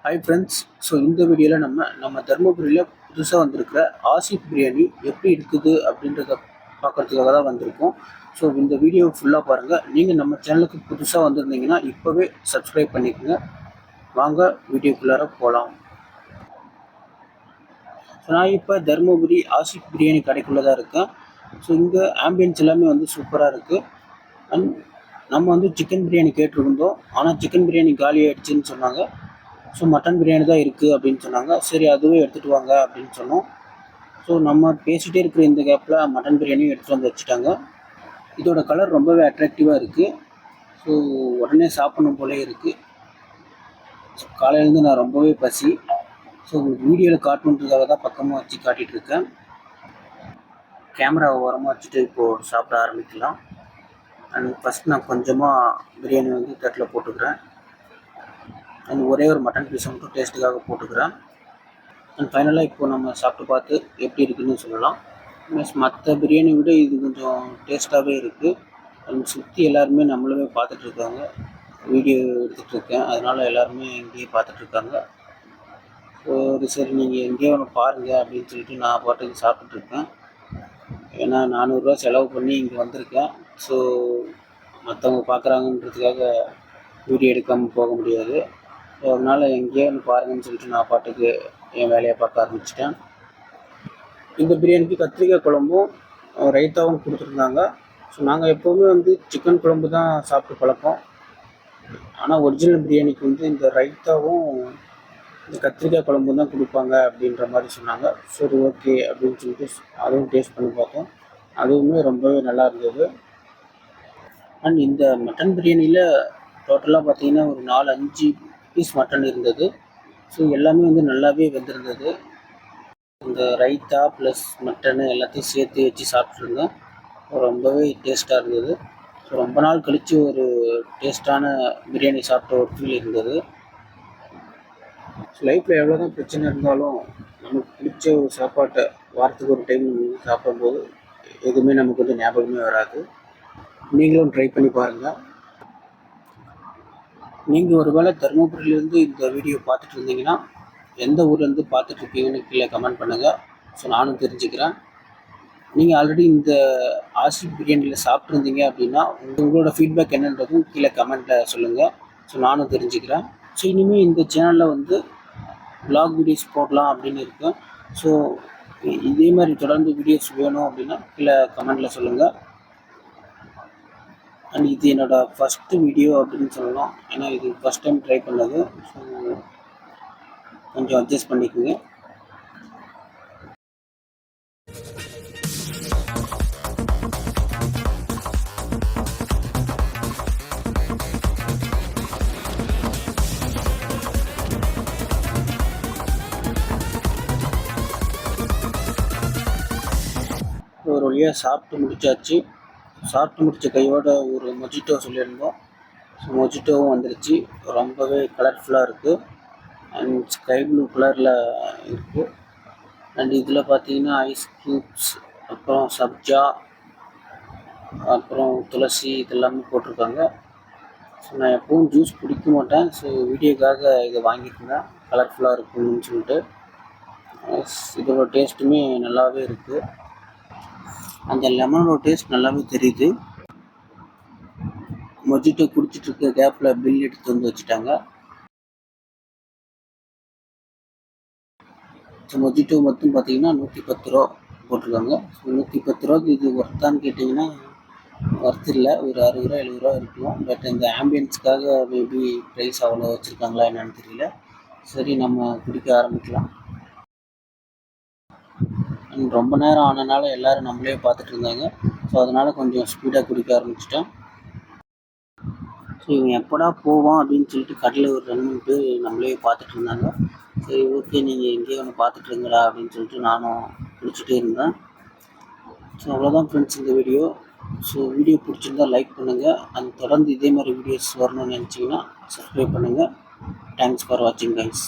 Hi friends. So இந்த வீடியோவில் நம்ம தருமபுரியில் புதுசாக வந்திருக்கிற ஆசிப் பிரியாணி எப்படி இருக்குது அப்படின்றத பார்க்குறதுக்காக தான் வந்திருக்கோம். ஸோ இந்த வீடியோ ஃபுல்லாக பாருங்கள். நீங்கள் நம்ம சேனலுக்கு புதுசாக வந்திருந்தீங்கன்னா இப்போவே சப்ஸ்கிரைப் பண்ணிக்கோங்க. வாங்க வீடியோக்குள்ளார போகலாம். ஸோ நான் இப்போ தருமபுரி ஆசிப் பிரியாணி கடைக்குள்ளே தான் இருக்கேன். ஸோ இங்கே ஆம்பியன்ஸ் எல்லாமே வந்து சூப்பராக இருக்குது. அண்ட் நம்ம வந்து சிக்கன் பிரியாணி கேட்டிருந்தோம். ஆனால் சிக்கன் பிரியாணி காலி ஆகிடுச்சின்னு சொன்னாங்க. ஸோ மட்டன் பிரியாணி தான் இருக்குது அப்படின்னு சொன்னாங்க. சரி, அதுவே எடுத்துகிட்டு வாங்க அப்படின்னு சொன்னோம். ஸோ நம்ம பேசிகிட்டே இருக்கிற இந்த கேப்பில் மட்டன் பிரியாணியும் எடுத்துகிட்டு வந்து வச்சுட்டாங்க. இதோட கலர் ரொம்பவே அட்ராக்டிவாக இருக்குது. ஸோ உடனே சாப்பிடணும் போலே இருக்குது. ஸோ காலையிலேருந்து நான் ரொம்பவே பசி. ஸோ உங்களுக்கு வீடியோவில் காட்டணுன்றதுக்காக தான் பக்கமாக வச்சு காட்டிகிட்ருக்கேன். கேமராவை ஓரமாக வச்சுட்டு இப்போது சாப்பிட ஆரம்பிக்கலாம். அண்ட் ஃபஸ்ட் நான் கொஞ்சமாக பிரியாணி வந்து தட்டில் போட்டுக்கிறேன். அண்ட் ஒரே ஒரு மட்டன் பீஸை மட்டும் டேஸ்ட்டுக்காக போட்டுக்கிறேன். அண்ட் ஃபைனலாக இப்போது நம்ம சாப்பிட்டு பார்த்து எப்படி இருக்குதுன்னு சொல்லலாம். மீன்ஸ் மற்ற பிரியாணி விட இது கொஞ்சம் டேஸ்ட்டாகவே இருக்குது. அண்ட் சுற்றி எல்லாருமே நம்மளவே பார்த்துட்ருக்காங்க. வீடியோ எடுத்துகிட்ருக்கேன், அதனால் எல்லாருமே இங்கேயே பார்த்துட்ருக்காங்க. சரி நீங்கள் எங்கேயோ ஒன்று பாருங்கள் அப்படின்னு சொல்லிட்டு நான் பாட்டுக்கு சாப்பிட்டுட்ருக்கேன். ஏன்னா 400 ரூபா செலவு பண்ணி இங்கே வந்திருக்கேன். ஸோ மற்றவங்க பார்க்குறாங்கன்றதுக்காக வீடியோ எடுக்காமல் போக முடியாது. ஸோ அதனால் எங்கேயோ ஒன்று பாருங்கன்னு சொல்லிட்டு நான் பாட்டுக்கு என் வேலையை பார்க்க ஆரம்பிச்சிட்டேன். இந்த பிரியாணிக்கு கத்திரிக்காய் குழம்பும் ரைத்தாவும் கொடுத்துருந்தாங்க. ஸோ நாங்கள் எப்போவுமே வந்து சிக்கன் குழம்பு தான் சாப்பிட்டு பழக்கம். ஆனால் ஒரிஜினல் பிரியாணிக்கு வந்து இந்த ரைத்தாவும் இந்த கத்திரிக்காய் குழம்பும் தான் கொடுப்பாங்க அப்படின்ற மாதிரி சொன்னாங்க. சரி, ஓகே அப்படின்னு சொல்லிட்டு அதுவும் டேஸ்ட் பண்ணி பார்த்தோம். அதுவுமே ரொம்பவே நல்லா இருந்தது. அண்ட் இந்த மட்டன் பிரியாணியில் டோட்டலாக பார்த்தீங்கன்னா ஒரு 4-5 பீஸ் மட்டன் இருந்தது. ஸோ எல்லாமே வந்து நல்லாவே வெந்திருந்தது. இந்த ரைத்தா ப்ளஸ் மட்டனு எல்லாத்தையும் சேர்த்து வச்சு சாப்பிட்ருந்தேன். ரொம்பவே டேஸ்ட்டாக இருந்தது. ஸோ ரொம்ப நாள் கழித்து ஒரு டேஸ்ட்டான பிரியாணி சாப்பிட்ட ஒரு ஃபீல் இருந்தது. ஸோ லைஃப்பில் எவ்வளோ தான் பிரச்சனை இருந்தாலும் நமக்கு பிடிச்ச ஒரு சாப்பாட்டை வாரத்துக்கு ஒரு டைம் சாப்பிடும்போது எதுவுமே நமக்கு வந்து ஞாபகமே வராது. நீங்களும் ட்ரை பண்ணி பாருங்கள். நீங்கள் ஒரு வேளை தருமபுரியிலேருந்து இந்த வீடியோ பார்த்துட்டு இருந்தீங்கன்னா எந்த ஊர்லேருந்து பார்த்துட்ருக்கீங்கன்னு கீழே கமெண்ட் பண்ணுங்கள். ஸோ நானும் தெரிஞ்சுக்கிறேன். நீங்கள் ஆல்ரெடி இந்த ஆசிப் பிரியாணியில் சாப்பிட்ருந்தீங்க அப்படின்னா உங்களோட ஃபீட்பேக் என்னன்றதும் கீழே கமெண்ட்டில் சொல்லுங்கள். ஸோ நானும் தெரிஞ்சுக்கிறேன். ஸோ இனிமேல் இந்த சேனலில் வந்து vlog வீடியோஸ் போடலாம் அப்படின்னு இருக்கேன். ஸோ இதே மாதிரி தொடர்ந்து வீடியோஸ் வேணும் அப்படின்னா கீழே கமெண்ட்டில் சொல்லுங்கள். அண்ட் இது என்னோடய ஃபஸ்ட்டு வீடியோ அப்படின்னு சொல்லலாம். ஏன்னா இது ஃபஸ்ட் டைம் ட்ரை பண்ணது. ஸோ கொஞ்சம் அட்ஜஸ்ட் பண்ணிக்கோங்க. ஒரு வழியாக சாப்பிட்டு முடிச்சாச்சு. சாப்பிட்டு முடித்த கையோட ஒரு மொஜிட்டோ சொல்லியிருந்தோம். ஸோ மொஜிட்டோவும் வந்துருச்சு. ரொம்பவே கலர்ஃபுல்லாக இருக்குது. அண்ட் ஸ்கை ப்ளூ கலரில் இருக்குது. அண்ட் இதில் பார்த்தீங்கன்னா ஐஸ் க்யூப்ஸ், அப்புறம் சப்ஜா, அப்புறம் துளசி இதெல்லாமே போட்டிருக்காங்க. ஸோ நான் எப்பவும் ஜூஸ் குடிக்க மாட்டேன். ஸோ வீடியோக்காக இதை வாங்கியிருந்தேன், கலர்ஃபுல்லாக இருக்குன்னு சொல்லிட்டு. இதோட டேஸ்ட்டுமே நல்லாவே இருக்குது. அந்த லெமனோட டேஸ்ட் நல்லாவே தெரியுது. மொஜிட்டோ குடிச்சிட்டு இருக்க கேப்பில் பில் எடுத்து வந்து வச்சுட்டாங்க. ஸோ மொஜிட்டோ மட்டும் பார்த்தீங்கன்னா 110 ரூபா போட்டிருக்காங்க. ஸோ 110 ரூபாய்க்கு இது ஒர்த்தான்னு கேட்டிங்கன்னா ஒர்த் இல்லை. ஒரு 60 ரூபா 70 ரூபா இருக்கும். பட் இந்த ஆம்பியன்ஸ்க்காக மேபி ப்ரைஸ் அவ்வளோ வச்சுருக்காங்களா என்னன்னு தெரியல. சரி, நம்ம குடிக்க ஆரம்பிக்கலாம். ரொம்ப நேரம் ஆனனால எல்லோரும் நம்மளே பார்த்துட்டு இருந்தாங்க. ஸோ அதனால் கொஞ்சம் ஸ்பீடாக குடிக்க ஆரம்பிச்சிட்டேன். ஸோ இவன் எப்படா போவான் அப்படின்னு சொல்லிட்டு கடையில் ஒரு 2-3 பேர் நம்மளே பார்த்துட்டு இருந்தாங்க. சரி, ஓகே, நீங்கள் எங்கேயோ ஒன்று பார்த்துட்ருங்களா அப்படின்னு சொல்லிட்டு நானும் குடிச்சிட்டே இருந்தேன். ஸோ அவ்வளோதான் ஃப்ரெண்ட்ஸ் இந்த வீடியோ. ஸோ வீடியோ பிடிச்சிருந்தால் லைக் பண்ணுங்கள். அது தொடர்ந்து இதே மாதிரி வீடியோஸ் வரணும்னு நினச்சிங்கன்னா சப்ஸ்கிரைப் பண்ணுங்கள். தேங்க்ஸ் ஃபார் வாட்சிங் கைஸ்.